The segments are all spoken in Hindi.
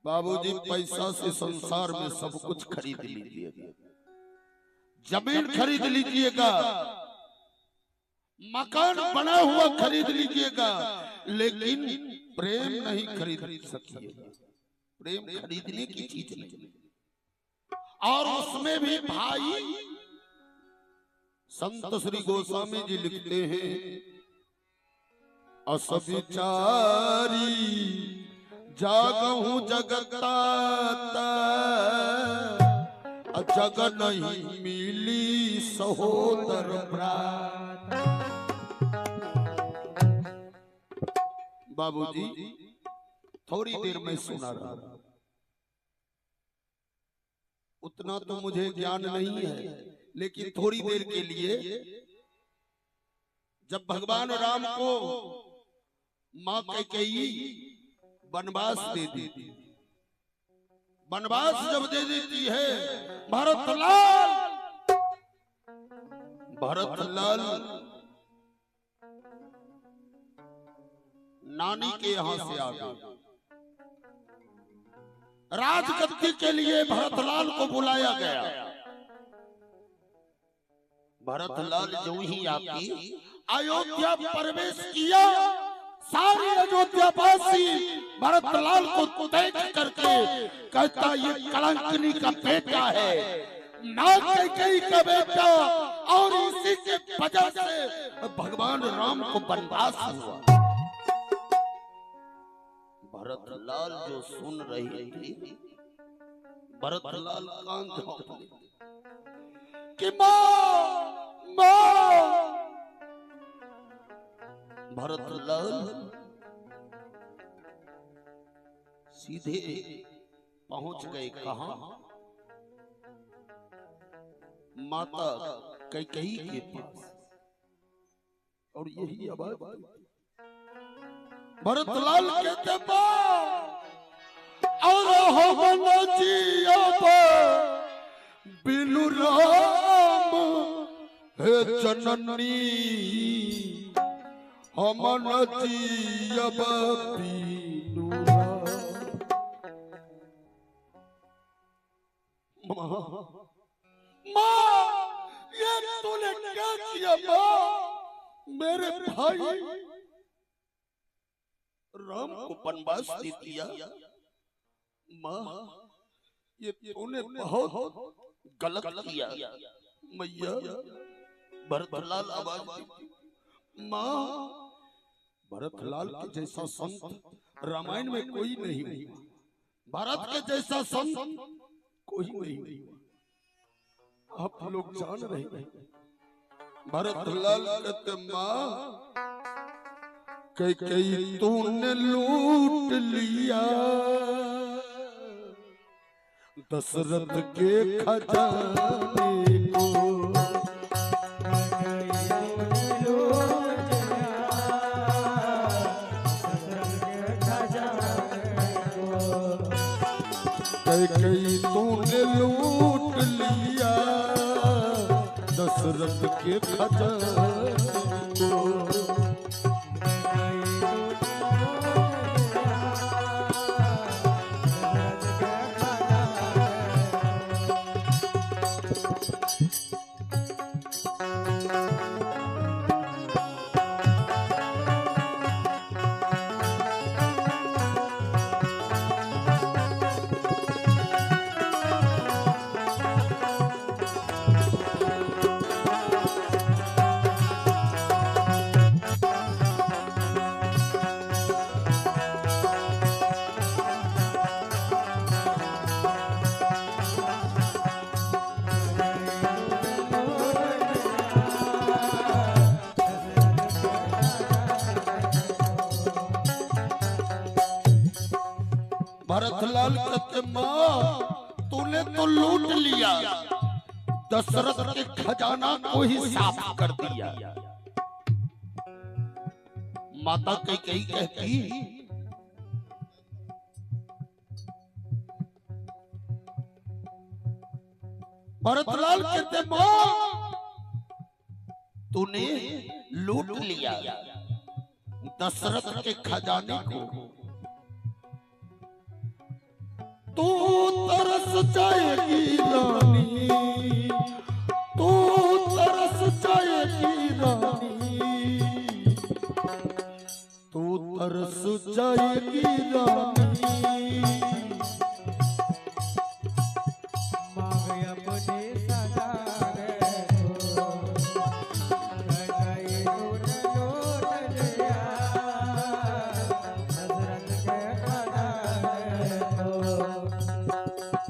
बाबूजी पैसा से संसार में सब कुछ खरीद लीजिएगा, जमीन खरीद लीजिएगा, मकान बना हुआ खरीद लीजिएगा, लेकिन प्रेम नहीं खरीद सकिएगा। प्रेम खरीदने की चीज नहीं। और उसमें भी भाई संत श्री गोस्वामी जी लिखते हैं, असविचारी जागहूं जगता जग नहीं मिली सहोदर भ्रात। बाबूजी थोड़ी देर में सुना रहा, उतना तो मुझे ज्ञान नहीं है, लेकिन थोड़ी देर के लिए जब भगवान राम को मां कैकेयी वनवास दे देती, वनवास जब दे देती है, भरतलाल नानी के यहां से आ गए। राजगद्दी के लिए भरतलाल को बुलाया गया। भरतलाल जो ही आके अयोध्या प्रवेश किया, सारी अयोध्यावासी भरतलाल को देख करके कहता ये कलंकनी का बेटा है, मां कैकेयी का बेटा, और इसी के वजह से भगवान राम को वनवास हुआ। भरतलाल जो सुन रही थी, भरतलाल कान धोने कि मां भरतलाल सीधे पहुंच गए कहां? माता कैकेयी के पास। और यही आवाज भरतलाल कहते और बिनु राम हे जननी हम जियब बिनु मां, ये तूने क्या किया मां? मेरे भाई राम को वनवास दे दिया। मां, ये तूने बहुत गलत किया मैया। भरतलाल आवाज मां, भरतलाल के जैसा संत रामायण में कोई नहीं हुआ, भारत के जैसा संत कोई नहीं हुआ। आप लोग जान रहे हैं। भरतलाल कहते मां कैकेयी तूने लूट लिया दशरथ के खजाने को, कैकेयी तूने लूट लिया दशरथ के खजाने को। भरतलाल कहते मां तूने तो लूट लिया, दशरथ के खजाना को ही साफ कर दिया। माता कैकेयी कहती भरतलाल कहते मां तूने लूट लिया दशरथ के खजाने को, तू तरस जाएगी रानी, तू तरस जाएगी रानी, तू तरस जाएगी रानी।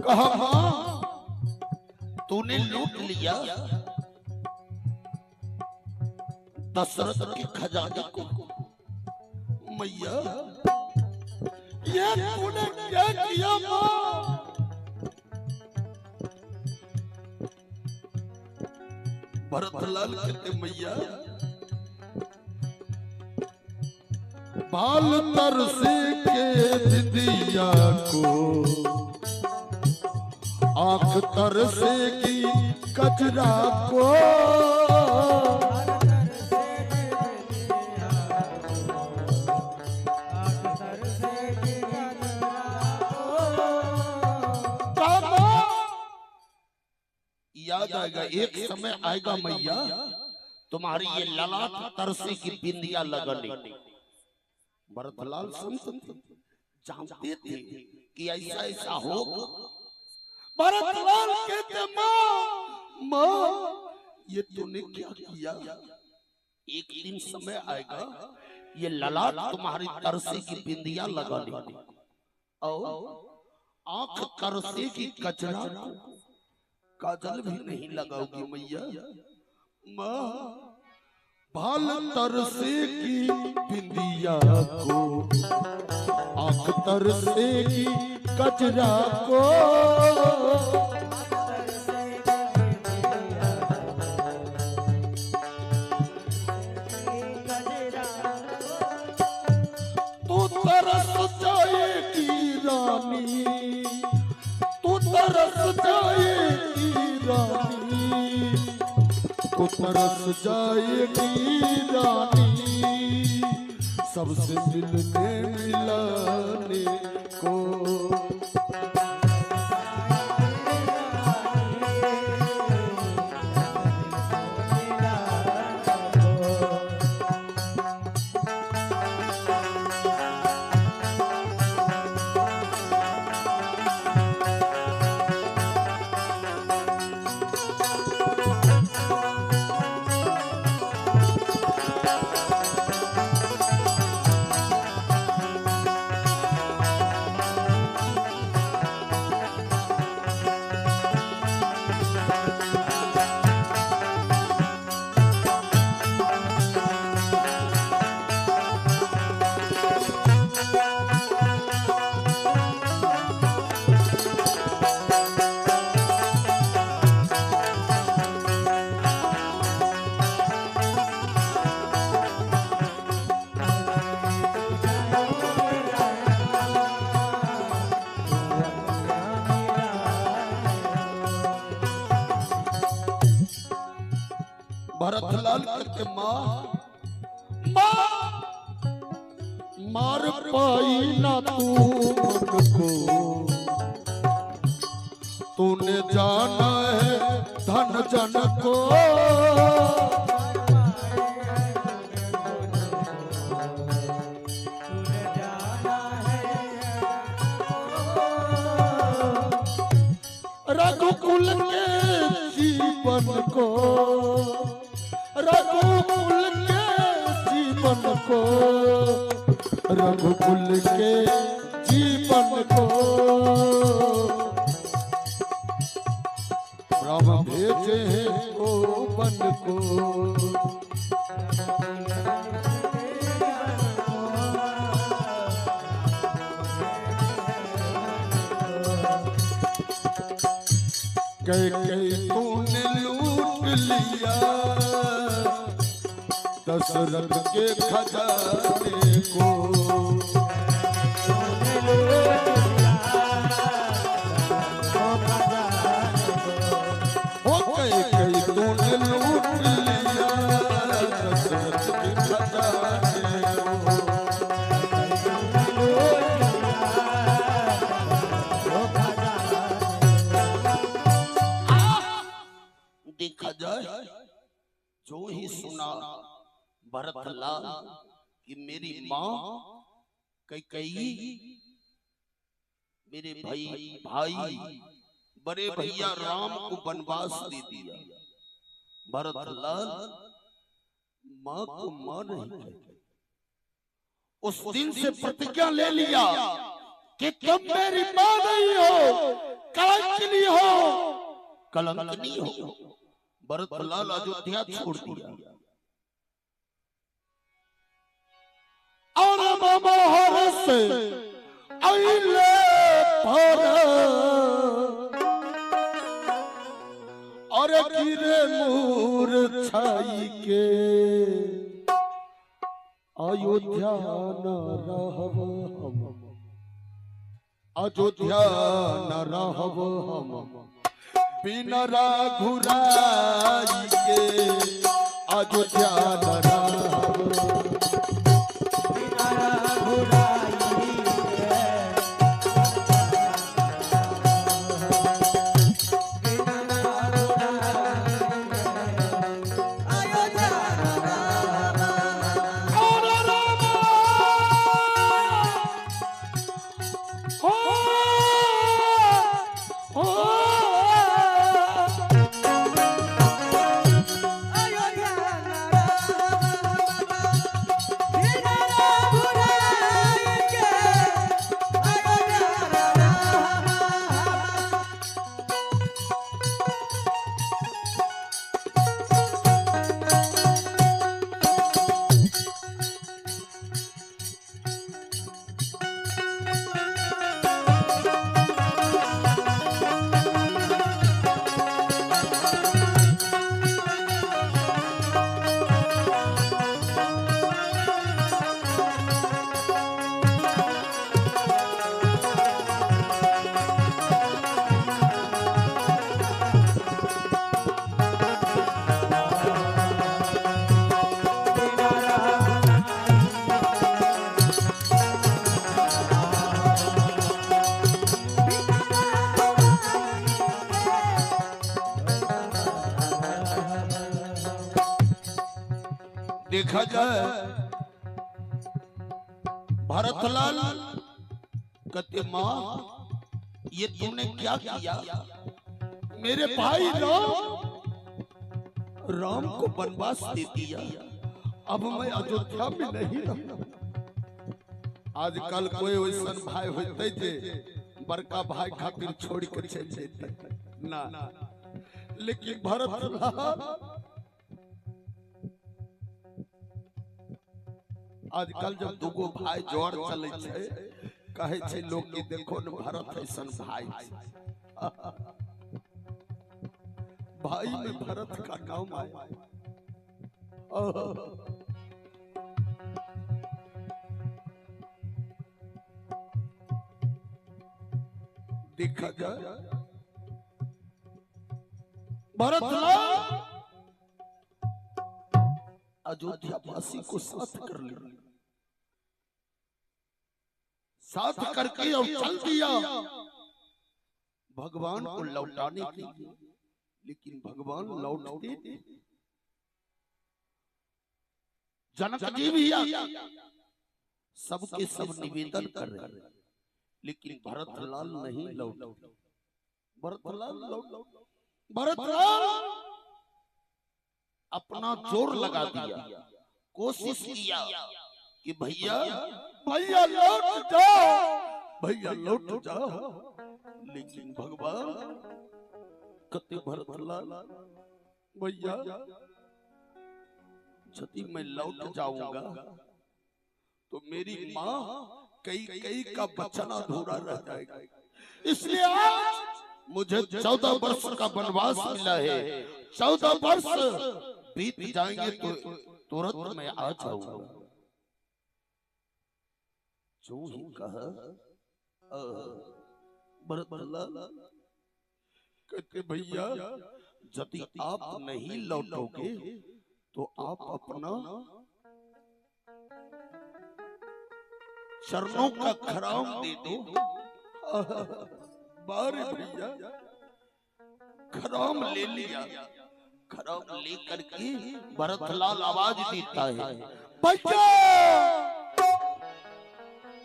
कहा हाँ, तूने लूट लिया दशरथ के खजाने को। मैया ये तूने क्या किया माँ? भरतलाल कहते मैया बाल तरसे के दिया को, आंख तरसेगी कजरा को, याद आएगा एक समय आएगा मैया तुम्हारी ये ललाट तरसे की बिंदिया लगने। भरतलाल जानते थे कि ऐसा ऐसा होगा। भरतलाल कहते माँ ये तूने क्या किया? एक दिन समय आएगा ये ललाट तुम्हारी तरसे की बिंदिया लगाने और आंख तरसे की कचरा काजल भी नहीं लगाओगी मैया। माँ बाल तरसे की बिंदिया को, आंख तरसे की कचरा को, तू तरस जाएगी रानी, तू तरस जाएगी रानी, तू तरस जाएगी रानी, सबसे मिलने मिलाने को। भरतलाल करके माँ मार पाई ना तू मन को, तूने जाना है धन जन को, रघुकुल के जीवन को, रघुकुल के जीवन को, रघुकुल के जीवन को, राम भेजे हैं को बन को। कई तूने लूट लिया दशरथ के खजाने को, कई तूने लूट लिया दशरथ के खजाने को। भरतलाल कि मेरी माँ कैकेयी मेरे भाई बड़े भैया राम को वनवास दे दिया। भरतलाल माँ को माँ नहीं कहते। उस दिन से प्रतिज्ञा ले लिया कि तुम मेरी माँ नहीं हो, कलंकिनी हो, कलंकिनी हो। भरतलाल अयोध्या छोड़ दिया और मामा हरस आइले पर और गिरे मूर्छाई के अयोध्या न रहब हम, अयोध्या न रहब हम बिना रघुराई के, अयोध्या न रहब बिना रघुराई देखा जाए भरतलाल कहते माँ ये तुमने क्या किया, मेरे भाई राम को वनवास दे दिया, अब मैं अयोध्या में नहीं रहूंगा। आजकल कोई वैसा भाई होते थे बड़का भाई खातिर छोड़ कर चल जाते ना, लेकिन भरतलाल आजकल जब दुगो भाई जोड़ चले छे कहे छे लोग कि देखो न भरत ऐसन भाई भाई में भरत का नाम आया। देखा जाए भरतलाल अयोध्या वासी को साथ कर लिया, साथ करके और चल दिया भगवान को लौटाने के लिए, लेकिन भगवान लौटते नहीं। जनक जी भी सबके सब निवेदन कर रहे हैं, लेकिन भरतलाल नहीं लौटे। भरतलाल अपना जोर लगा दिया, कोशिश किया कि भैया भैया लौट जाओ, भैया लौट जाओ, लेकिन भगवान कहते भरतलाल भैया यदि मैं लौट जाऊंगा तो मेरी माँ कई का वचन अधूरा रह जाएगा, इसलिए आज मुझे 14 वर्ष का वनवास मिला है, 14 वर्ष बीत जाएंगे तो तुरंत मैं आ जाऊंगा। जो ही कहा भरतलाल कहते भैया यदि आप नहीं लौटोगे तो आप अपना चरणों का खराम दे दो। बारे भैया खराम ले लिया, खराम लेकर के भरतलाल आवाज देता है भैया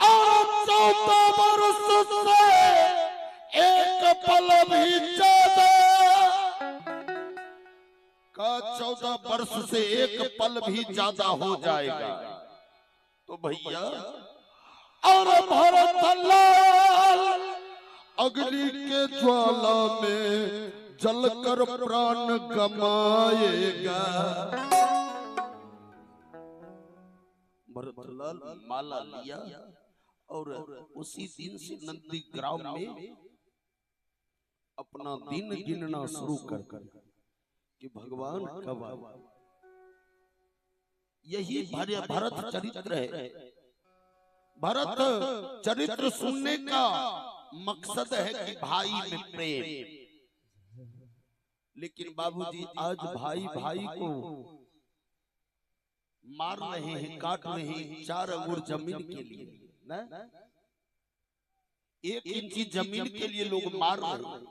और 14 वर्ष से एक पल भी ज्यादा का 14 वर्ष से एक पल भी ज्यादा हो जाएगा तो भैया और भरत लाल अग्नि के ज्वाला में जलकर प्राण गमाएगा। भरत लाल माला लिया और उसी दिन से नंदीग्राम में अपना दिन गिनना शुरू कर कि भगवान कब आए। यही भरत चरित्र है। भरत चरित्र सुनने का मकसद है कि भाई में प्रेम। लेकिन बाबूजी आज भाई भाई को मार रहे हैं, काट रहे हैं 4 अंगुर जमीन के लिए ना, 1 इंची जमीन के लिए लोग मार रहे हैं।